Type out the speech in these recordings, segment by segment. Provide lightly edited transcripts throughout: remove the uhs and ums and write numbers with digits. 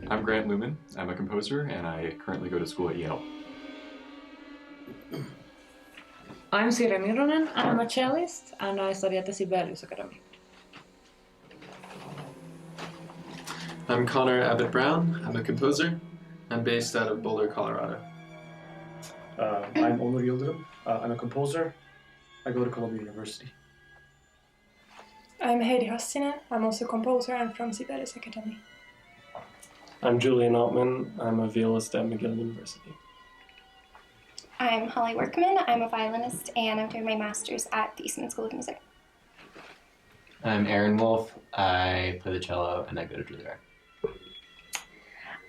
I'm Grant Lumen. I'm a composer and I currently go to school at Yale. I'm Sirja Mironen. I'm a cellist and I study at the Sibelius Academy. I'm Connor Abbott Brown. I'm a composer. I'm based out of Boulder, Colorado. I'm Onur Yildirim. I'm a composer. I go to Columbia University. I'm Heidi Hassinen. I'm also a composer and from Sibelius Academy. I'm Julian Altman. I'm a violist at McGill University. I'm Holly Workman. I'm a violinist and I'm doing my master's at the Eastman School of Music. I'm Aaron Wolf. I play the cello and I go to Juilliard.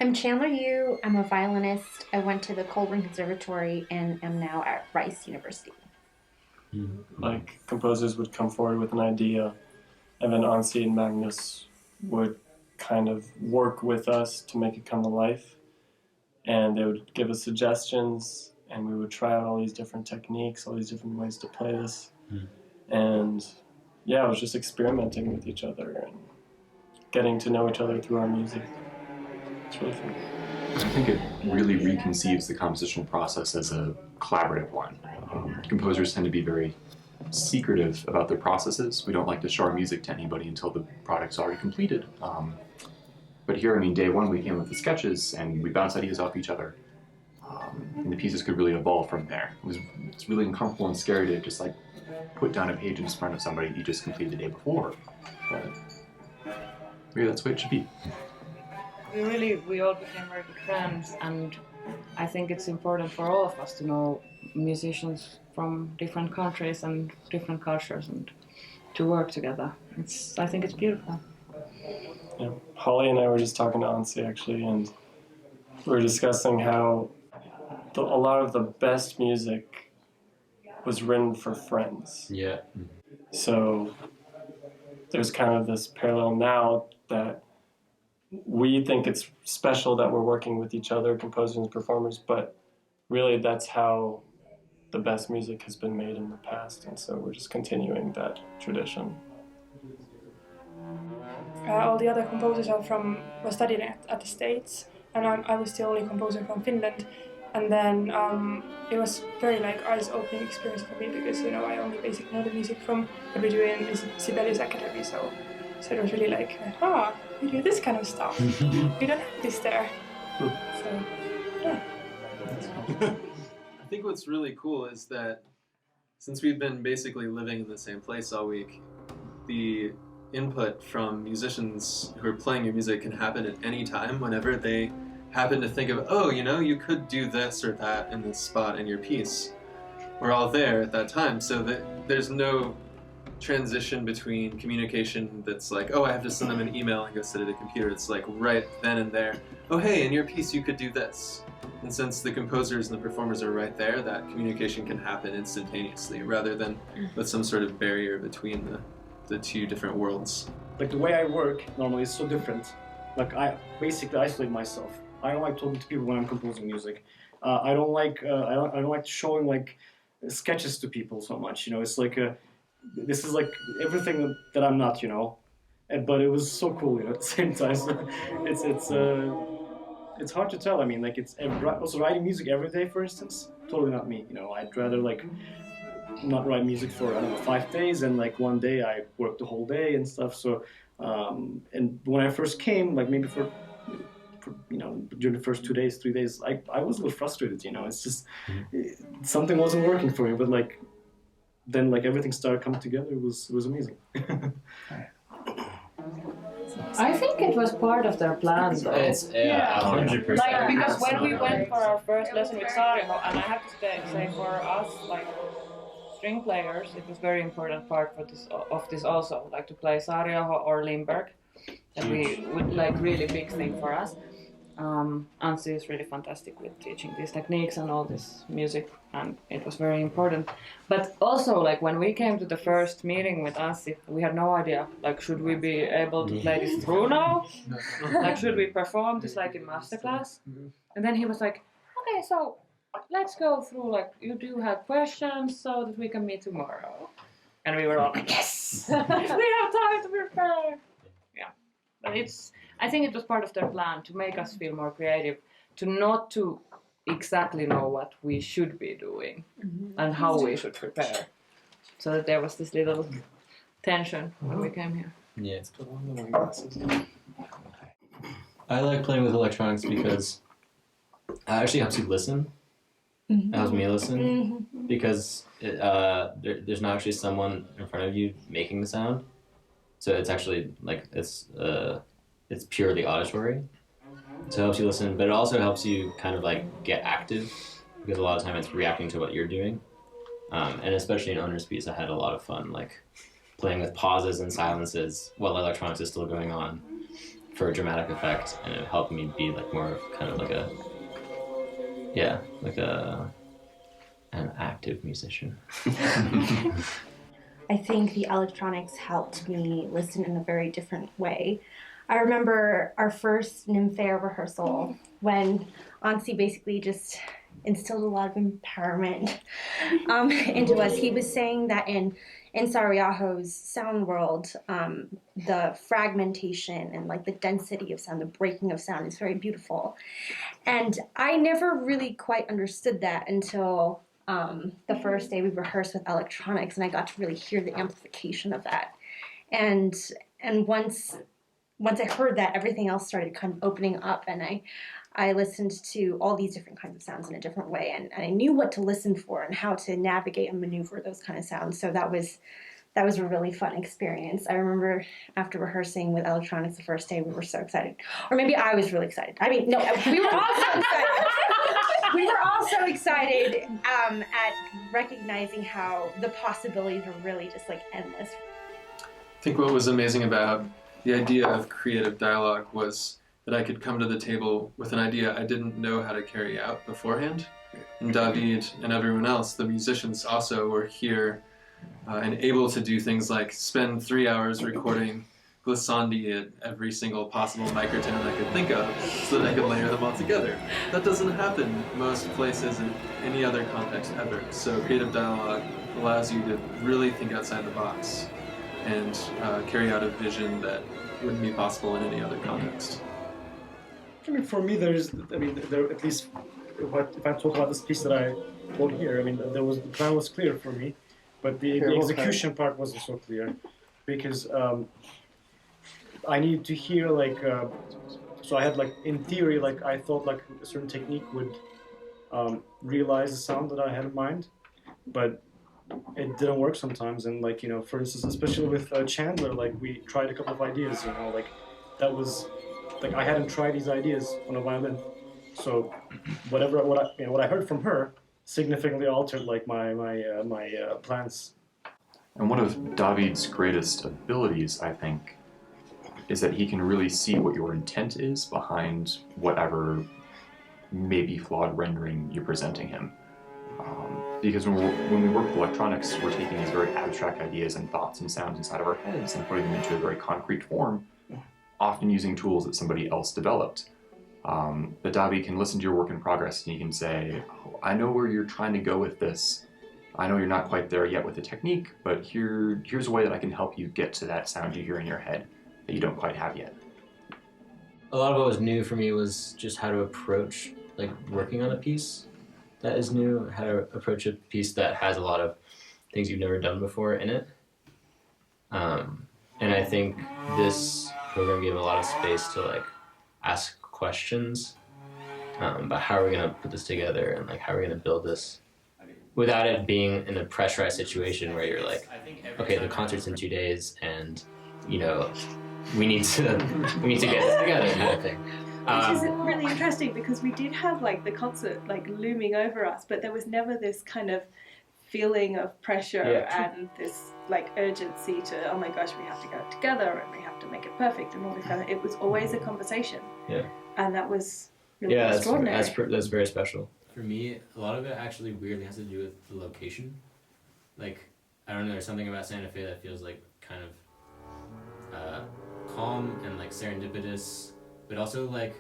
I'm Chandler Yu. I'm a violinist. I went to the Colburn Conservatory and am now at Rice University. Like, composers would come forward with an idea, and then Anssi and Magnus would kind of work with us to make it come to life. And they would give us suggestions, and we would try out all these different techniques, all these different ways to play this. And yeah, it was just experimenting with each other and getting to know each other through our music. It's really fun. I think it really reconceives the compositional process as a collaborative one. Composers tend to be very secretive about their processes. We don't like to show our music to anybody until the product's already completed. But here, I mean, day one we came with the sketches and we bounced ideas off each other. And the pieces could really evolve from there. It's really uncomfortable and scary to just like put down a page in front of somebody you just completed the day before. But maybe that's the way it should be. We all became very good friends, and I think it's important for all of us to know musicians from different countries and different cultures and to work together. I think it's beautiful. Yeah. Holly and I were just talking to Anssi actually, and we were discussing how a lot of the best music was written for friends. Yeah. So there's kind of this parallel now that we think it's special that we're working with each other, composers and performers, but really that's how the best music has been made in the past, and so we're just continuing that tradition. All the other composers were studying at the States, and I was the only composer from Finland. And then it was very eyes-opening experience for me because I only basically know the music from what we do in Sibelius Academy, so it was really we do this kind of stuff. We don't have this there. So yeah. I think what's really cool is that since we've been basically living in the same place all week, the input from musicians who are playing your music can happen at any time whenever they happen to think of, oh, you could do this or that in this spot in your piece. We're all there at that time, so that there's no transition between communication that's like, oh, I have to send them an email and go sit at a computer. It's like right then and there, oh, hey, in your piece you could do this. And since the composers and the performers are right there, that communication can happen instantaneously rather than with some sort of barrier between the two different worlds. Like the way I work normally is so different. Like I basically isolate myself. I don't like talking to people when I'm composing music. I don't like showing sketches to people so much. It's like this is like everything that I'm not. But it was so cool. At the same time, so it's hard to tell. I mean, it's also writing music every day, for instance. Totally not me. I'd rather not write music for 5 days, and one day I work the whole day and stuff. So and when I first came, maybe for during the first 2 days, 3 days, I was a little frustrated. It's just something wasn't working for me. But then everything started coming together. It was amazing. I think it was part of their plan, though. It's 100%. Because when we went for our first lesson with Saariaho, and I have to say for us, string players, it was very important part of this also, to play Saariaho or Lindberg. That we would really big thing for us. Anssi is really fantastic with teaching these techniques and all this music, and it was very important. But also, when we came to the first meeting with Anssi, we had no idea, should we be able to play this through now? Should we perform this in masterclass? And then he was like, okay, so let's go through, you do have questions so that we can meet tomorrow. And we were all like, yes! We have time to prepare! Yeah. But I think it was part of their plan to make us feel more creative, to exactly know what we should be doing and how we should prepare. So that there was this little tension when we came here. Yeah. I like playing with electronics because it actually helps you listen. It helps me listen because there's not actually someone in front of you making the sound, so it's actually like it's purely auditory. So it helps you listen, but it also helps you kind of like get active because a lot of time it's reacting to what you're doing. And especially in Owner's piece, I had a lot of fun like playing with pauses and silences while electronics is still going on for a dramatic effect, and it helped me be like more kind of like an active musician. I think the electronics helped me listen in a very different way. I remember our first Nymphaea rehearsal when Anssi basically just instilled a lot of empowerment into us. He was saying that in Saariaho's sound world, the fragmentation and like the density of sound, the breaking of sound is very beautiful. And I never really quite understood that until the first day we rehearsed with electronics, and I got to really hear the amplification of that. And once I heard that, everything else started kind of opening up, and I listened to all these different kinds of sounds in a different way, and I knew what to listen for and how to navigate and maneuver those kind of sounds. So that was a really fun experience. I remember after rehearsing with electronics the first day, we were so excited. Or maybe I was really excited. I mean, no, we were all so excited. We were all so excited at recognizing how the possibilities are really just like endless. I think what was amazing about the idea of creative dialogue was that I could come to the table with an idea I didn't know how to carry out beforehand. And David and everyone else, the musicians, also were here and able to do things like spend 3 hours recording glissandi at every single possible microtone I could think of so that I could layer them all together. That doesn't happen most places in any other context ever. So creative dialogue allows you to really think outside the box and carry out a vision that wouldn't be possible in any other context. I mean, for me, there at least if I talk about this piece that I wrote here, I mean, the plan was clear for me, but the execution part wasn't so clear because I needed to hear like, so I had like in theory like I thought like a certain technique would realize the sound that I had in mind, but it didn't work sometimes. And like, you know, for instance, especially with Chandler, like we tried a couple of ideas, you know, like that was like I hadn't tried these ideas on a violin, so what I heard from her significantly altered like my plans. And one of David's greatest abilities, I think, is that he can really see what your intent is behind whatever maybe flawed rendering you're presenting him. Because when we work with electronics, we're taking these very abstract ideas and thoughts and sounds inside of our heads and putting them into a very concrete form, often using tools that somebody else developed. But David can listen to your work in progress and he can say, oh, I know where you're trying to go with this. I know you're not quite there yet with the technique, but here's a way that I can help you get to that sound you hear in your head that you don't quite have yet. A lot of what was new for me was just how to approach like working on a piece that is new, how to approach a piece that has a lot of things you've never done before in it. And I think this program gave a lot of space to like ask questions about how are we going to put this together and like how are we going to build this without it being in a pressurized situation where you're like, okay, the concert's in 2 days and you know we need to get this together kind of thing. Which is really interesting because we did have like the concert like looming over us, but there was never this kind of feeling of pressure and this like urgency to, oh my gosh, we have to go together and we have to make it perfect and all this kind of. It was always a conversation. Yeah. And that was really extraordinary. That's very special. For me, a lot of it actually weirdly has to do with the location. Like, I don't know, there's something about Santa Fe that feels like kind of calm and like serendipitous, but also like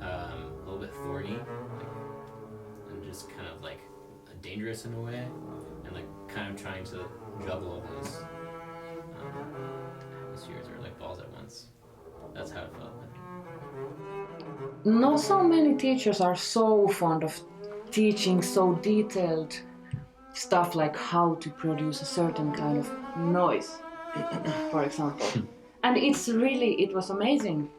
a little bit thorny, like, and just kind of like dangerous in a way, and like kind of trying to juggle all those atmospheres or like balls at once. That's how it felt. Not so many teachers are so fond of teaching so detailed stuff like how to produce a certain kind of noise, for example. And it was amazing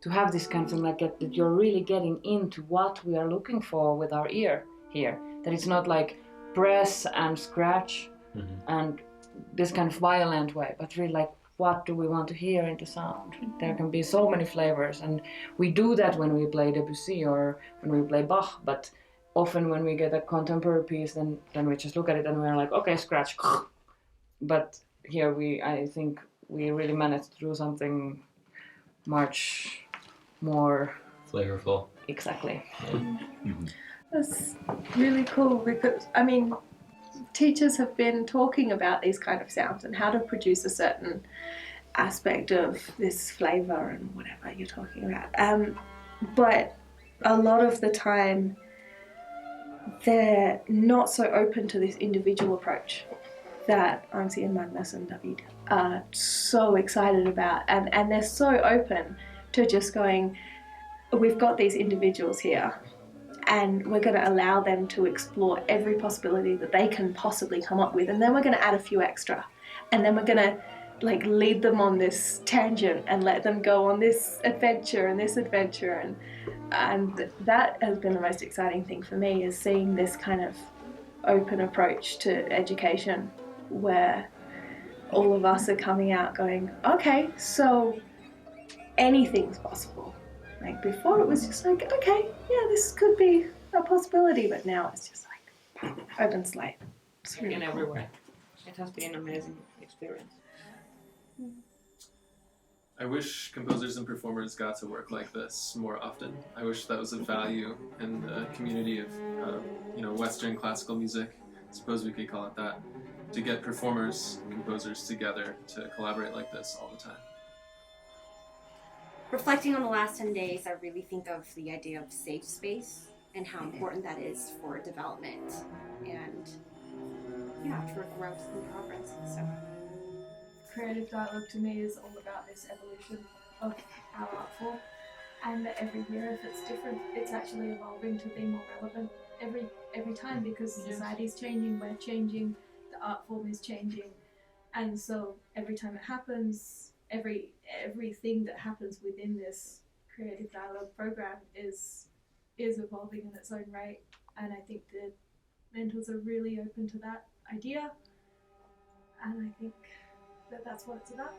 to have this kind of thing like that you're really getting into what we are looking for with our ear here. That it's not like press and scratch and this kind of violent way, but really like what do we want to hear in the sound? There can be so many flavors, and we do that when we play Debussy or when we play Bach, but often when we get a contemporary piece, then we just look at it and we're like, okay, scratch. But here I think we really managed to do something much more flavorful. Exactly. Yeah. That's really cool because, I mean, teachers have been talking about these kind of sounds and how to produce a certain aspect of this flavor and whatever you're talking about. But a lot of the time, they're not so open to this individual approach that Anssi and Magnus and David are so excited about. And they're so open to just going, we've got these individuals here, and we're going to allow them to explore every possibility that they can possibly come up with, and then we're going to add a few extra, and then we're going to like lead them on this tangent and let them go on this adventure and this adventure, and that has been the most exciting thing for me, is seeing this kind of open approach to education where all of us are coming out going, okay, so anything's possible. Like before it was just like, okay, yeah, this could be a possibility, but now it's just like open slate. It's really in cool. everywhere. It has been an amazing experience. I wish composers and performers got to work like this more often. I wish that was a value in the community of Western classical music, I suppose we could call it that, to get performers and composers together to collaborate like this all the time. Reflecting on the last 10 days, I really think of the idea of safe space and how important that is for development and, for growth and progress. So, creative dialogue to me is all about this evolution of our art form, and that every year, if it's different, it's actually evolving to be more relevant every time, because society's changing, we're changing, the art form is changing, and so every time it happens, everything that happens within this creative dialogue program is evolving in its own right, and I think the mentors are really open to that idea, and I think that that's what it's about.